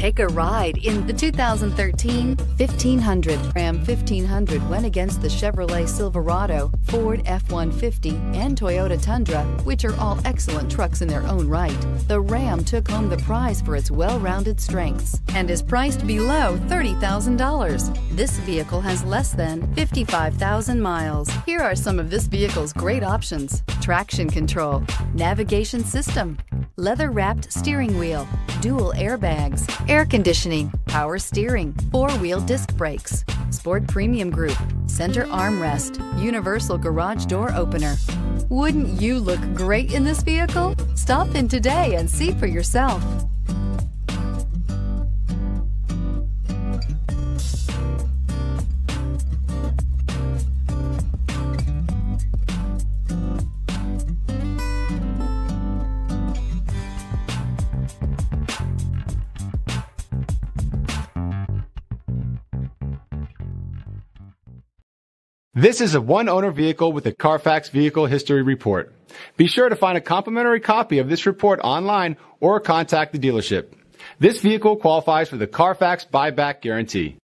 Take a ride in the 2013 1500. Ram 1500 went against the Chevrolet Silverado, Ford F-150, and Toyota Tundra, which are all excellent trucks in their own right. The Ram took home the prize for its well-rounded strengths and is priced below $30,000. This vehicle has less than 55,000 miles. Here are some of this vehicle's great options: traction control, navigation system, leather-wrapped steering wheel, dual airbags, air conditioning, power steering, four-wheel disc brakes, sport premium group, center armrest, universal garage door opener. Wouldn't you look great in this vehicle? Stop in today and see for yourself. This is a one-owner vehicle with a Carfax Vehicle History Report. Be sure to find a complimentary copy of this report online or contact the dealership. This vehicle qualifies for the Carfax Buyback Guarantee.